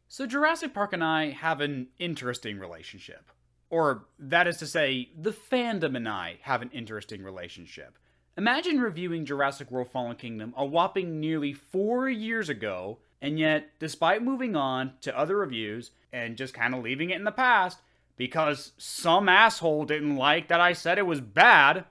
So Jurassic Park and I have an interesting relationship. Or, that is to say, the fandom and I have an interesting relationship. Imagine reviewing Jurassic World Fallen Kingdom a whopping nearly 4 years ago, and yet, despite moving on to other reviews and just kind of leaving it in the past, because some asshole didn't like that I said it was bad,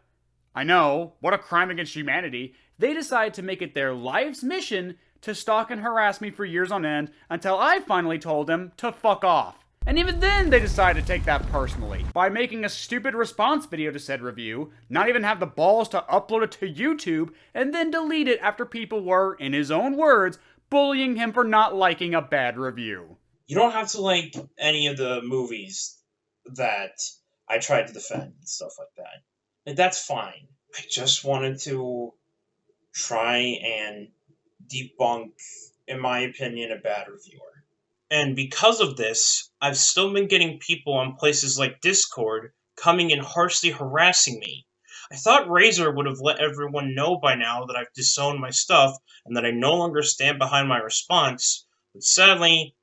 I know, what a crime against humanity, they decided to make it their life's mission to stalk and harass me for years on end until I finally told them to fuck off. And even then, they decided to take that personally by making a stupid response video to said review, not even have the balls to upload it to YouTube, and then delete it after people were, in his own words, bullying him for not liking a bad review. You don't have to like any of the movies that I tried to defend and stuff like that. Like, that's fine. I just wanted to try and debunk, in my opinion, a bad reviewer. And because of this, I've still been getting people on places like Discord coming and harshly harassing me. I thought Razor would have let everyone know by now that I've disowned my stuff and that I no longer stand behind my response, but sadly,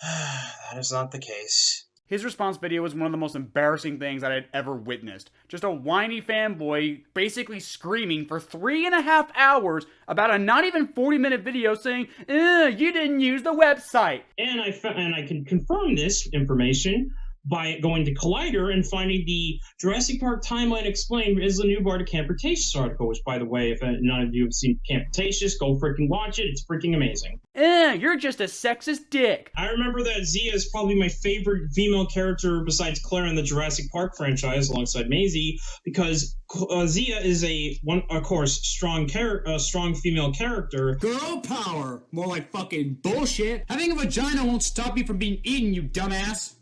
that is not the case. His response video was one of the most embarrassing things that I'd ever witnessed. Just a whiny fanboy basically screaming for 3.5 hours about a not even 40-minute video saying, you didn't use the website. And I can confirm this information by going to Collider and finding the Jurassic Park Timeline Explained Isla Nublar to Camp Cretaceous article, which, by the way, if none of you have seen Camp Cretaceous, go freaking watch it. It's freaking amazing. You're just a sexist dick. I remember that Zia is probably my favorite female character besides Claire in the Jurassic Park franchise, alongside Maisie, because Zia is of course, strong female character. Girl power! More like fucking bullshit. Having a vagina won't stop you from being eaten, you dumbass.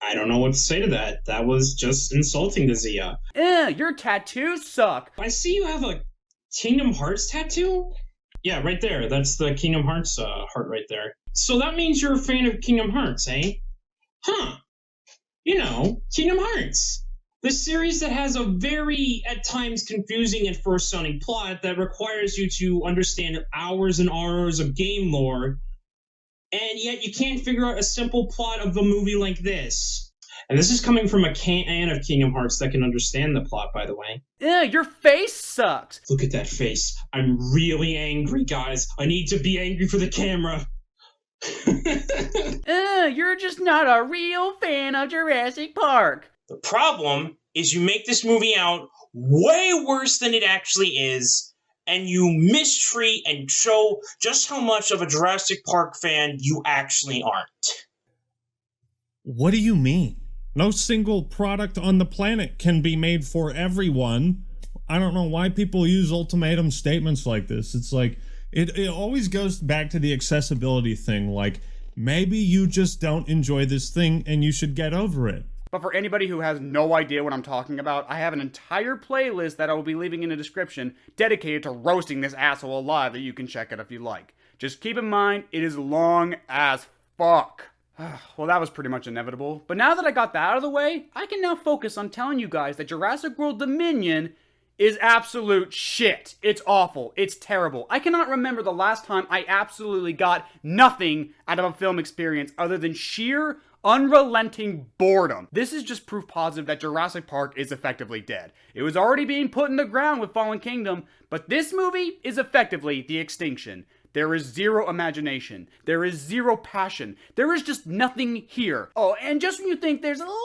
I don't know what to say to that. That was just insulting to Zia. Your tattoos suck. I see you have a Kingdom Hearts tattoo? Yeah, right there. That's the Kingdom Hearts heart right there. So that means you're a fan of Kingdom Hearts, eh? Huh. You know, Kingdom Hearts. The series that has a very, at times, confusing and first sounding plot that requires you to understand hours and hours of game lore, and yet you can't figure out a simple plot of a movie like this. And this is coming from a fan of Kingdom Hearts that can understand the plot, by the way. Your face sucks. Look at that face. I'm really angry, guys. I need to be angry for the camera. You're just not a real fan of Jurassic Park. The problem is you make this movie out way worse than it actually is, and you mistreat and show just how much of a Jurassic Park fan you actually aren't. What do you mean? No single product on the planet can be made for everyone. I don't know why people use ultimatum statements like this. It's like, it always goes back to the accessibility thing. Like, maybe you just don't enjoy this thing and you should get over it. But for anybody who has no idea what I'm talking about, I have an entire playlist that I will be leaving in the description dedicated to roasting this asshole alive that you can check out if you like. Just keep in mind, it is long as fuck. Well, that was pretty much inevitable. But now that I got that out of the way, I can now focus on telling you guys that Jurassic World Dominion is absolute shit. It's awful. It's terrible. I cannot remember the last time I absolutely got nothing out of a film experience other than sheer unrelenting boredom. This is just proof positive that Jurassic Park is effectively dead. It was already being put in the ground with Fallen Kingdom, but this movie is effectively the extinction. There is zero imagination. There is zero passion. There is just nothing here. Oh, and just when you think there's a little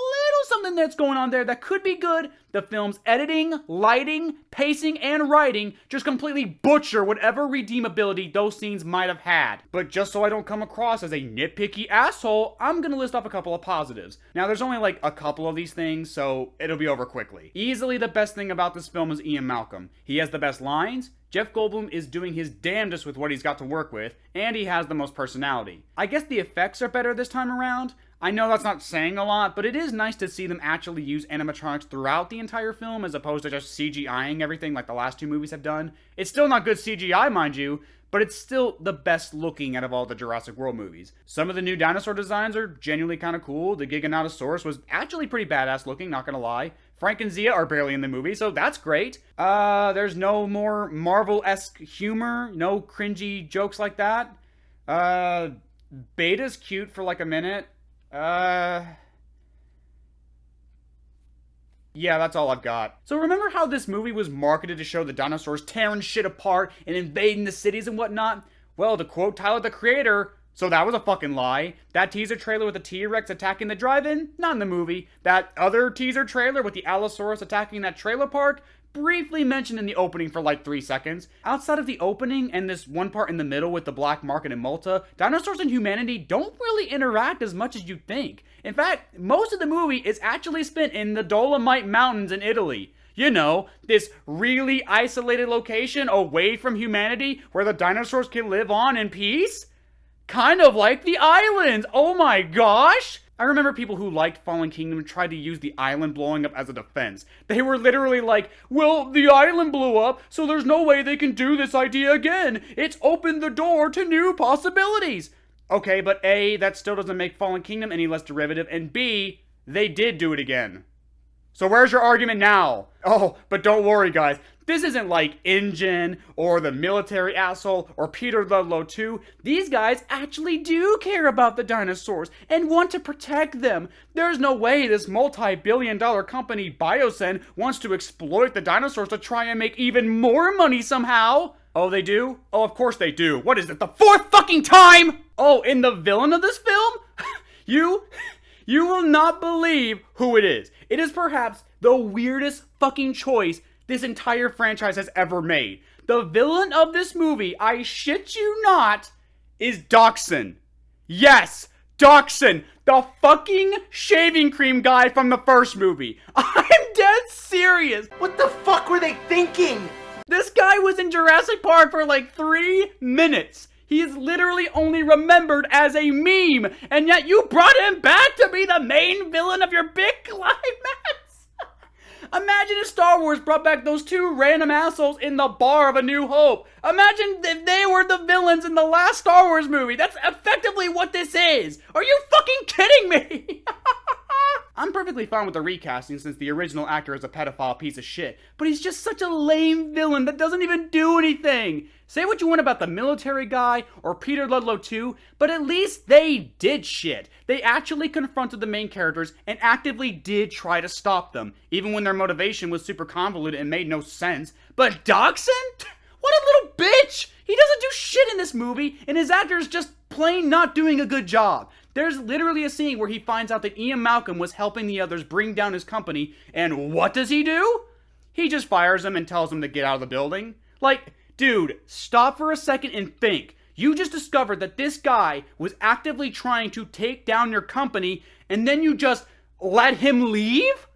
something that's going on there that could be good, the film's editing, lighting, pacing, and writing just completely butcher whatever redeemability those scenes might have had. But just so I don't come across as a nitpicky asshole, I'm gonna list off a couple of positives. Now, there's only like a couple of these things, so it'll be over quickly. Easily the best thing about this film is Ian Malcolm. He has the best lines, Jeff Goldblum is doing his damnedest with what he's got to work with, and he has the most personality. I guess the effects are better this time around. I know that's not saying a lot, but it is nice to see them actually use animatronics throughout the entire film as opposed to just CGIing everything like the last two movies have done. It's still not good CGI, mind you, but it's still the best looking out of all the Jurassic World movies. Some of the new dinosaur designs are genuinely kind of cool. The Giganotosaurus was actually pretty badass looking, not gonna lie. Frank and Zia are barely in the movie, so that's great. There's no more Marvel-esque humor, no cringy jokes like that. Beta's cute for like a minute. Yeah, that's all I've got. So remember how this movie was marketed to show the dinosaurs tearing shit apart and invading the cities and whatnot? Well, to quote Tyler, the creator, so that was a fucking lie. That teaser trailer with the T-Rex attacking the drive-in? Not in the movie. That other teaser trailer with the Allosaurus attacking that trailer park? Briefly mentioned in the opening for like 3 seconds. Outside of the opening and this one part in the middle with the black market in Malta, dinosaurs and humanity don't really interact as much as you'd think. In fact, most of the movie is actually spent in the Dolomite Mountains in Italy. You know, this really isolated location away from humanity where the dinosaurs can live on in peace? Kind of like the islands! Oh my gosh! I remember people who liked Fallen Kingdom tried to use the island blowing up as a defense. They were literally like, well, the island blew up, so there's no way they can do this idea again. It's opened the door to new possibilities. Okay, but A, that still doesn't make Fallen Kingdom any less derivative, and B, they did do it again. So where's your argument now? Oh, but don't worry, guys. This isn't like InGen or the military asshole or Peter Ludlow 2. These guys actually do care about the dinosaurs and want to protect them. There's no way this multi-billion-dollar company Biosyn wants to exploit the dinosaurs to try and make even more money somehow. Oh, they do? Oh, of course they do. What is it, the 4th fucking time? Oh, and the villain of this film? You will not believe who it is. It is perhaps the weirdest fucking choice this entire franchise has ever made. The villain of this movie, I shit you not, is Dachshund. Yes, Dachshund, the fucking shaving cream guy from the first movie. I'm dead serious. What the fuck were they thinking? This guy was in Jurassic Park for like 3 minutes. He is literally only remembered as a meme, and yet you brought him back to be the main villain of your big climax. Imagine if Star Wars brought back those 2 random assholes in the bar of A New Hope. Imagine if they were the villains in the last Star Wars movie. That's effectively what this is. Are you fucking kidding me? I'm perfectly fine with the recasting since the original actor is a pedophile piece of shit, but he's just such a lame villain that doesn't even do anything. Say what you want about the military guy or Peter Ludlow 2, but at least they did shit. They actually confronted the main characters and actively did try to stop them, even when their motivation was super convoluted and made no sense. But Dachshund? What a little bitch! He doesn't do shit in this movie, and his actor is just plain not doing a good job. There's literally a scene where he finds out that Ian Malcolm was helping the others bring down his company, and what does he do? He just fires him and tells him to get out of the building. Like, dude, stop for a second and think. You just discovered that this guy was actively trying to take down your company, and then you just let him leave?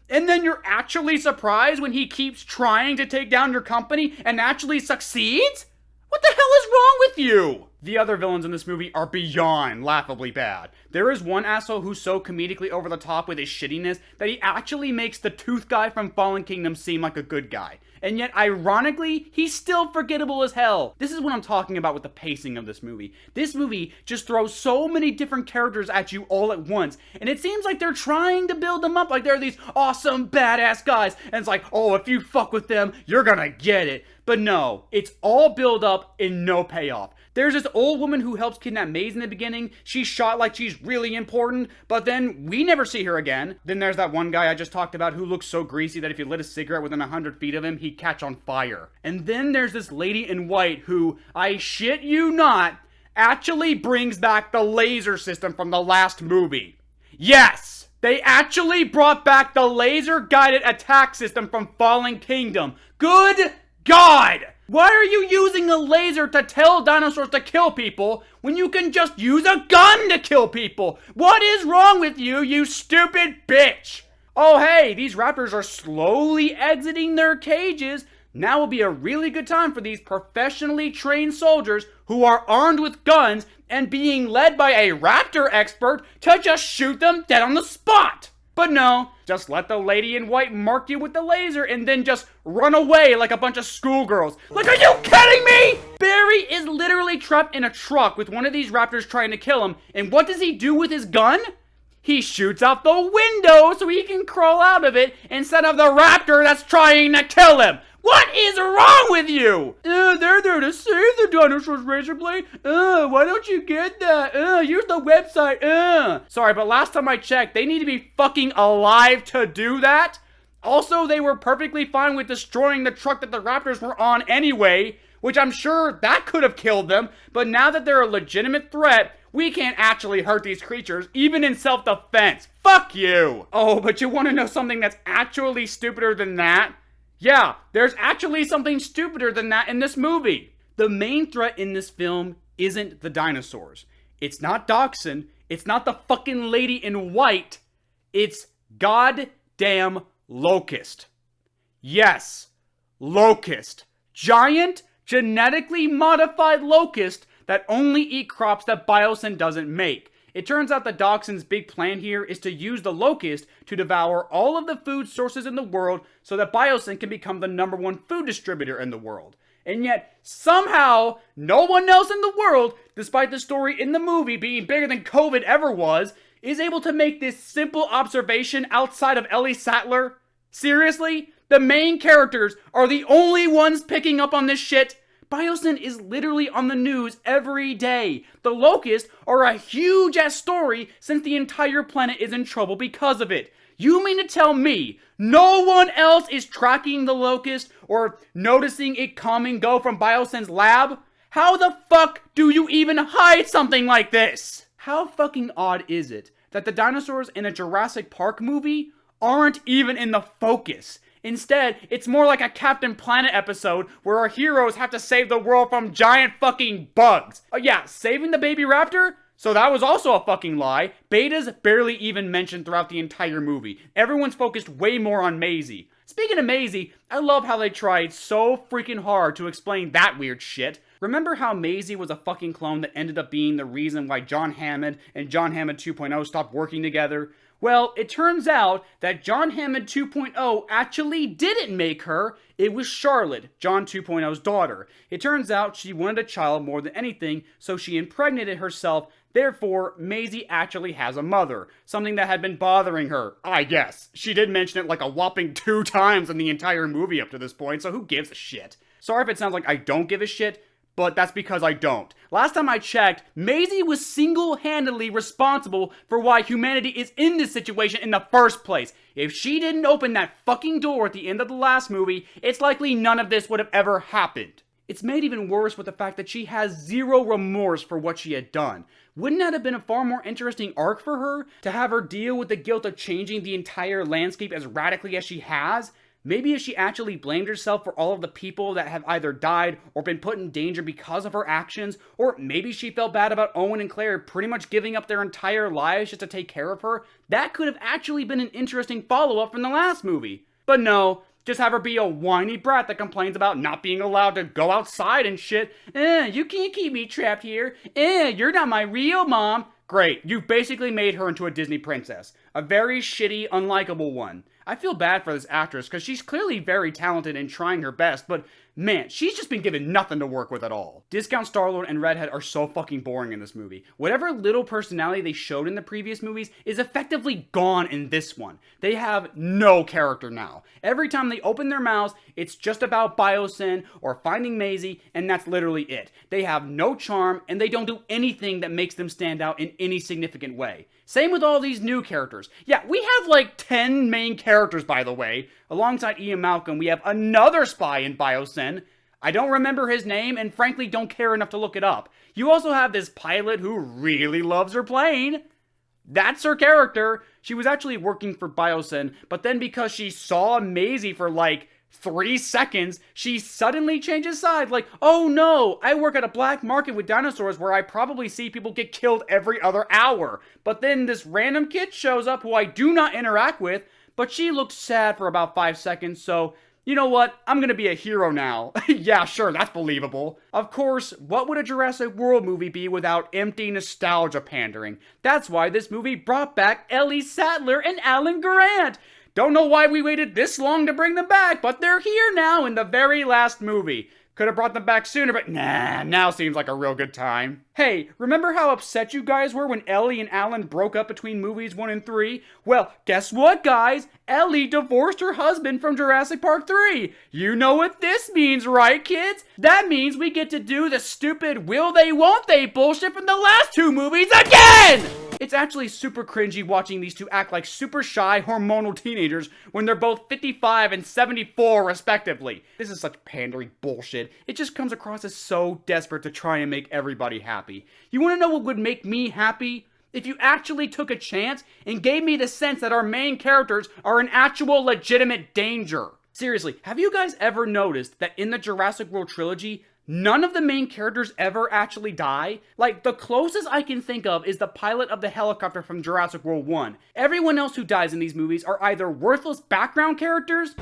And then you're actually surprised when he keeps trying to take down your company and actually succeeds? What the hell is wrong with you? The other villains in this movie are beyond laughably bad. There is one asshole who's so comedically over the top with his shittiness that he actually makes the tooth guy from Fallen Kingdom seem like a good guy. And yet, ironically, he's still forgettable as hell. This is what I'm talking about with the pacing of this movie. This movie just throws so many different characters at you all at once, and it seems like they're trying to build them up like they're these awesome, badass guys, and it's like, oh, if you fuck with them, you're gonna get it. But no, it's all build up and no payoff. There's this old woman who helps kidnap Maze in the beginning. She's shot like she's really important, but then we never see her again. Then there's that one guy I just talked about who looks so greasy that if you lit a cigarette within 100 feet of him, he'd catch on fire. And then there's this lady in white who, I shit you not, actually brings back the laser system from the last movie. Yes! They actually brought back the laser-guided attack system from Fallen Kingdom. Good God! Why are you using a laser to tell dinosaurs to kill people when you can just use a gun to kill people? What is wrong with you, you stupid bitch? Oh hey, these raptors are slowly exiting their cages. Now will be a really good time for these professionally trained soldiers who are armed with guns and being led by a raptor expert to just shoot them dead on the spot. But no, just let the lady in white mark you with the laser and then just run away like a bunch of schoolgirls. Like, are you kidding me? Barry is literally trapped in a truck with one of these raptors trying to kill him, and what does he do with his gun? He shoots out the window so he can crawl out of it instead of the raptor that's trying to kill him. What is wrong with you? They're there to save the dinosaurs, Razorblade. Why don't you get that? Use the website. Sorry, but last time I checked, they need to be fucking alive to do that. Also, they were perfectly fine with destroying the truck that the raptors were on anyway, which I'm sure that could have killed them. But now that they're a legitimate threat, we can't actually hurt these creatures, even in self-defense. Fuck you! Oh, but you want to know something that's actually stupider than that? Yeah, there's actually something stupider than that in this movie. The main threat in this film isn't the dinosaurs. It's not Dachshund. It's not the fucking lady in white. It's goddamn Locust. Yes, Locust. Giant, genetically modified locust that only eat crops that Biosyn doesn't make. It turns out that Dachshund's big plan here is to use the locust to devour all of the food sources in the world so that Biosyn can become the #1 food distributor in the world. And yet, somehow, no one else in the world, despite the story in the movie being bigger than COVID ever was, is able to make this simple observation outside of Ellie Sattler. Seriously? The main characters are the only ones picking up on this shit? Biosyn is literally on the news every day. The Locusts are a huge-ass story since the entire planet is in trouble because of it. You mean to tell me no one else is tracking the Locust or noticing it come and go from Biosyn's lab? How the fuck do you even hide something like this? How fucking odd is it that the dinosaurs in a Jurassic Park movie aren't even in the focus? Instead, it's more like a Captain Planet episode where our heroes have to save the world from giant fucking bugs. Oh yeah, saving the baby raptor? So that was also a fucking lie. Beta's barely even mentioned throughout the entire movie. Everyone's focused way more on Maisie. Speaking of Maisie, I love how they tried so freaking hard to explain that weird shit. Remember how Maisie was a fucking clone that ended up being the reason why John Hammond and John Hammond 2.0 stopped working together? Well, it turns out that John Hammond 2.0 actually didn't make her. It was Charlotte, John 2.0's daughter. It turns out she wanted a child more than anything, so she impregnated herself. Therefore, Maisie actually has a mother, something that had been bothering her, I guess. She did mention it like a whopping 2 times in the entire movie up to this point, so who gives a shit? Sorry if it sounds like I don't give a shit, but that's because I don't. Last time I checked, Maisie was single-handedly responsible for why humanity is in this situation in the first place. If she didn't open that fucking door at the end of the last movie, it's likely none of this would have ever happened. It's made even worse with the fact that she has zero remorse for what she had done. Wouldn't that have been a far more interesting arc for her? To have her deal with the guilt of changing the entire landscape as radically as she has? Maybe if she actually blamed herself for all of the people that have either died or been put in danger because of her actions, or maybe she felt bad about Owen and Claire pretty much giving up their entire lives just to take care of her. That could have actually been an interesting follow-up from the last movie. But no, just have her be a whiny brat that complains about not being allowed to go outside and shit. You can't keep me trapped here. You're not my real mom. Great, you've basically made her into a Disney princess. A very shitty, unlikable one. I feel bad for this actress because she's clearly very talented and trying her best, but man, she's just been given nothing to work with at all. Discount Star-Lord and Redhead are so fucking boring in this movie. Whatever little personality they showed in the previous movies is effectively gone in this one. They have no character now. Every time they open their mouths, it's just about Biosyn or finding Maisie, and that's literally it. They have no charm, and they don't do anything that makes them stand out in any significant way. Same with all these new characters. Yeah, we have like 10 main characters, by the way. Alongside Ian Malcolm, we have another spy in Biosyn. I don't remember his name, and frankly don't care enough to look it up. You also have this pilot who really loves her plane. That's her character. She was actually working for Biosyn, but then because she saw Maisie for like 3 seconds, she suddenly changes sides like, oh no, I work at a black market with dinosaurs where I probably see people get killed every other hour. But then this random kid shows up who I do not interact with, but she looks sad for about 5 seconds, so you know what? I'm gonna be a hero now. Yeah, sure, that's believable. Of course, what would a Jurassic World movie be without empty nostalgia pandering? That's why this movie brought back Ellie Sattler and Alan Grant. Don't know why we waited this long to bring them back, but they're here now in the very last movie. Could have brought them back sooner, but nah, now seems like a real good time. Hey, remember how upset you guys were when Ellie and Alan broke up between movies 1 and 3? Well, guess what, guys? Ellie divorced her husband from Jurassic Park 3. You know what this means, right, kids? That means we get to do the stupid will they, won't they bullshit from the last 2 movies again! It's actually super cringy watching these two act like super shy, hormonal teenagers when they're both 55 and 74 respectively. This is such pandering bullshit. It just comes across as so desperate to try and make everybody happy. You wanna know what would make me happy? If you actually took a chance and gave me the sense that our main characters are an actual legitimate danger. Seriously, have you guys ever noticed that in the Jurassic World trilogy, none of the main characters ever actually die? Like, the closest I can think of is the pilot of the helicopter from Jurassic World 1. Everyone else who dies in these movies are either worthless background characters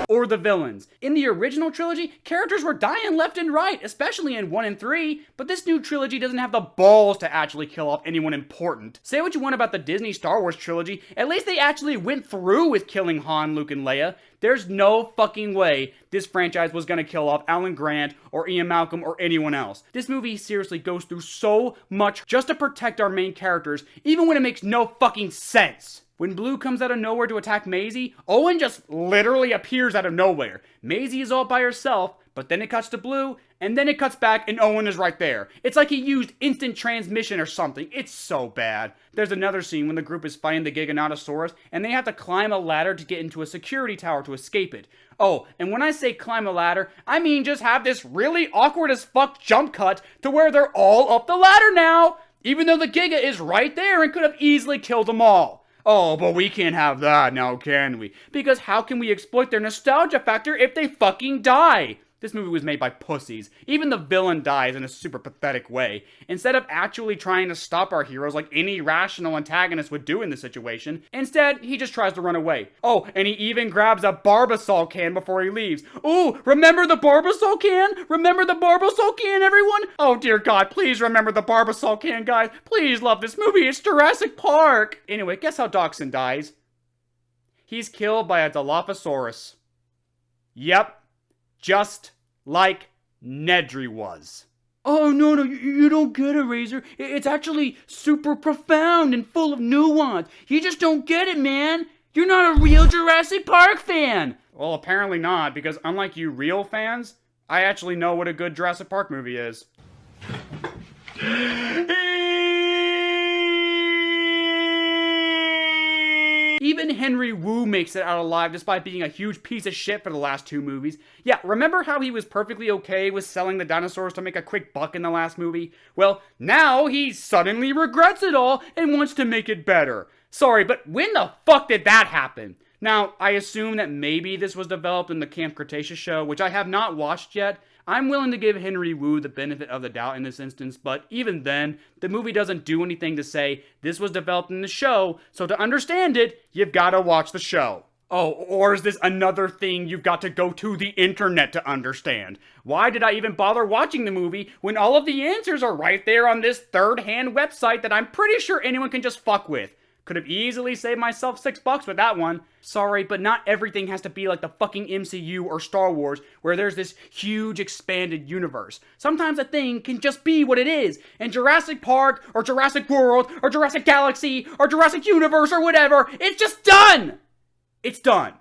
or the villains. In the original trilogy, characters were dying left and right, especially in 1 and 3, but this new trilogy doesn't have the balls to actually kill off anyone important. Say what you want about the Disney Star Wars trilogy, at least they actually went through with killing Han, Luke, and Leia. There's no fucking way this franchise was gonna kill off Alan Grant or Ian Malcolm or anyone else. This movie seriously goes through so much just to protect our main characters, even when it makes no fucking sense. When Blue comes out of nowhere to attack Maisie, Owen just literally appears out of nowhere. Maisie is all by herself, but then it cuts to Blue, and then it cuts back and Owen is right there. It's like he used instant transmission or something. It's so bad. There's another scene when the group is fighting the Giganotosaurus, and they have to climb a ladder to get into a security tower to escape it. Oh, and when I say climb a ladder, I mean just have this really awkward as fuck jump cut to where they're all up the ladder now, even though the Giga is right there and could have easily killed them all. Oh, but we can't have that now, can we? Because how can we exploit their nostalgia factor if they fucking die? This movie was made by pussies. Even the villain dies in a super pathetic way. Instead of actually trying to stop our heroes like any rational antagonist would do in this situation, instead, he just tries to run away. Oh, and he even grabs a Barbasol can before he leaves. Ooh, remember the Barbasol can? Remember the Barbasol can, everyone? Oh dear God, please remember the Barbasol can, guys. Please love this movie, it's Jurassic Park. Anyway, guess how Dachshund dies? He's killed by a Dilophosaurus. Yep. Just like Nedry was. Oh, no, you don't get it, Razor. It's actually super profound and full of nuance. You just don't get it, man. You're not a real Jurassic Park fan. Well, apparently not, because unlike you real fans, I actually know what a good Jurassic Park movie is. Even Henry Wu makes it out alive despite being a huge piece of shit for the last 2 movies. Yeah, remember how he was perfectly okay with selling the dinosaurs to make a quick buck in the last movie? Well, now he suddenly regrets it all and wants to make it better. Sorry, but when the fuck did that happen? Now, I assume that maybe this was developed in the Camp Cretaceous show, which I have not watched yet. I'm willing to give Henry Wu the benefit of the doubt in this instance, but even then, the movie doesn't do anything to say this was developed in the show, so to understand it, you've gotta watch the show. Oh, or is this another thing you've got to go to the internet to understand? Why did I even bother watching the movie when all of the answers are right there on this third-hand website that I'm pretty sure anyone can just fuck with? Could have easily saved myself $6 with that one. Sorry, but not everything has to be like the fucking MCU or Star Wars, where there's this huge expanded universe. Sometimes a thing can just be what it is, and Jurassic Park, or Jurassic World, or Jurassic Galaxy, or Jurassic Universe, or whatever, it's just done! It's done.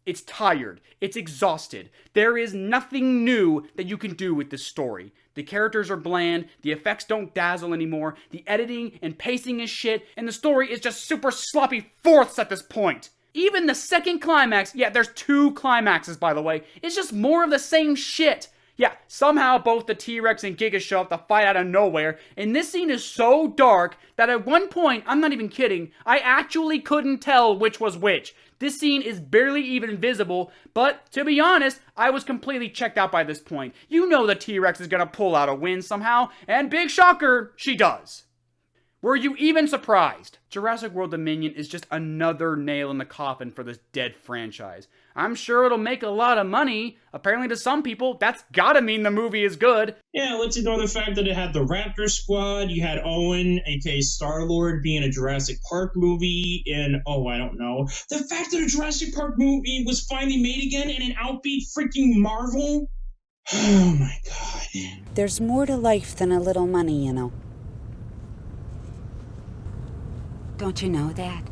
It's tired. It's exhausted. There is nothing new that you can do with this story. The characters are bland, the effects don't dazzle anymore, the editing and pacing is shit, and the story is just super sloppy fourths at this point. Even the second climax, yeah, there's 2 climaxes by the way, it's just more of the same shit. Yeah, somehow both the T-Rex and Giga show up to fight out of nowhere, and this scene is so dark that at one point, I'm not even kidding, I actually couldn't tell which was which. This scene is barely even visible, but to be honest, I was completely checked out by this point. You know the T-Rex is gonna pull out a win somehow, and big shocker, she does. Were you even surprised? Jurassic World Dominion is just another nail in the coffin for this dead franchise. I'm sure it'll make a lot of money. Apparently to some people, that's gotta mean the movie is good. Yeah, let's ignore the fact that it had the Raptor Squad, you had Owen, aka Star-Lord, being a Jurassic Park movie, and, oh, I don't know. The fact that a Jurassic Park movie was finally made again in an outbeat freaking Marvel? Oh my god. There's more to life than a little money, you know. Don't you know that?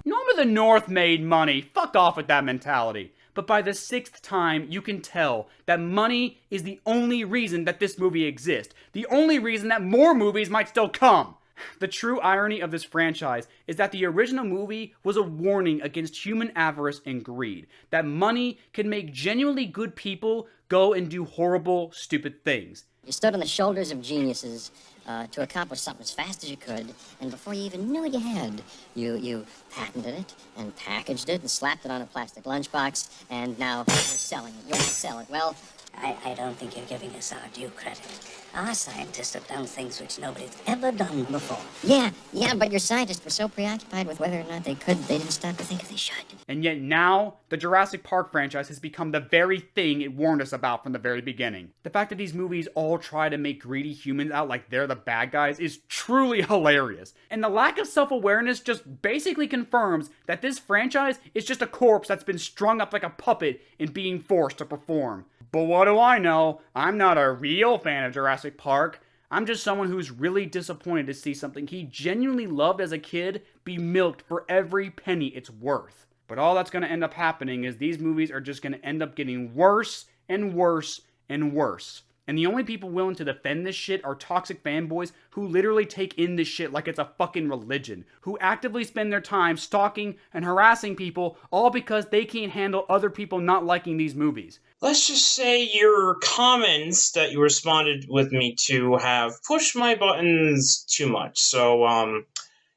Norm of the North made money. Fuck off with that mentality. But by the 6th time, you can tell that money is the only reason that this movie exists. The only reason that more movies might still come. The true irony of this franchise is that the original movie was a warning against human avarice and greed. That money can make genuinely good people go and do horrible, stupid things. You stood on the shoulders of geniuses to accomplish something as fast as you could, and before you even knew what you had, you patented it and packaged it and slapped it on a plastic lunchbox, and now you're selling it. You want to sell it. Well, I don't think you're giving us our due credit. Our scientists have done things which nobody's ever done before. yeah, but your scientists were so preoccupied with whether or not they could, they didn't stop to think if they should. And yet now, the Jurassic Park franchise has become the very thing it warned us about from the very beginning. The fact that these movies all try to make greedy humans out like they're the bad guys is truly hilarious. And the lack of self-awareness just basically confirms that this franchise is just a corpse that's been strung up like a puppet and being forced to perform. But what do I know? I'm not a real fan of Jurassic Park. I'm just someone who's really disappointed to see something he genuinely loved as a kid be milked for every penny it's worth. But all that's going to end up happening is these movies are just going to end up getting worse and worse and worse. And the only people willing to defend this shit are toxic fanboys who literally take in this shit like it's a fucking religion, who actively spend their time stalking and harassing people all because they can't handle other people not liking these movies. Let's just say your comments that you responded with me to have pushed my buttons too much. So,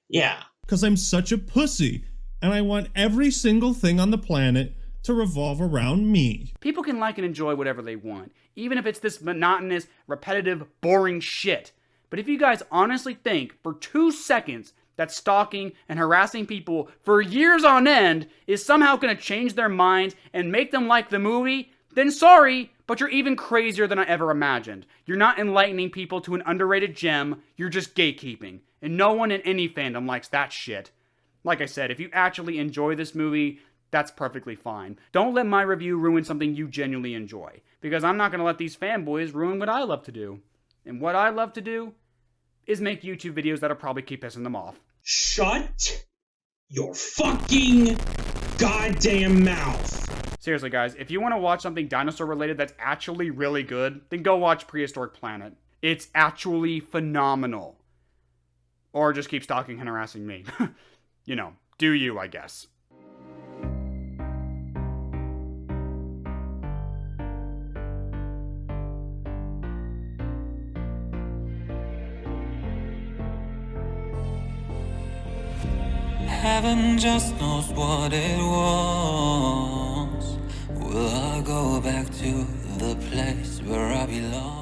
yeah. Because I'm such a pussy, and I want every single thing on the planet to revolve around me. People can like and enjoy whatever they want, even if it's this monotonous, repetitive, boring shit. But if you guys honestly think for 2 seconds that stalking and harassing people for years on end is somehow going to change their minds and make them like the movie, then sorry, but you're even crazier than I ever imagined. You're not enlightening people to an underrated gem, you're just gatekeeping. And no one in any fandom likes that shit. Like I said, if you actually enjoy this movie, that's perfectly fine. Don't let my review ruin something you genuinely enjoy, because I'm not going to let these fanboys ruin what I love to do. And what I love to do is make YouTube videos that'll probably keep pissing them off. Shut your fucking goddamn mouth. Seriously, guys, if you want to watch something dinosaur-related that's actually really good, then go watch Prehistoric Planet. It's actually phenomenal. Or just keep stalking and harassing me. You know, do you, I guess. Heaven just knows what it was. Will I go back to the place where I belong?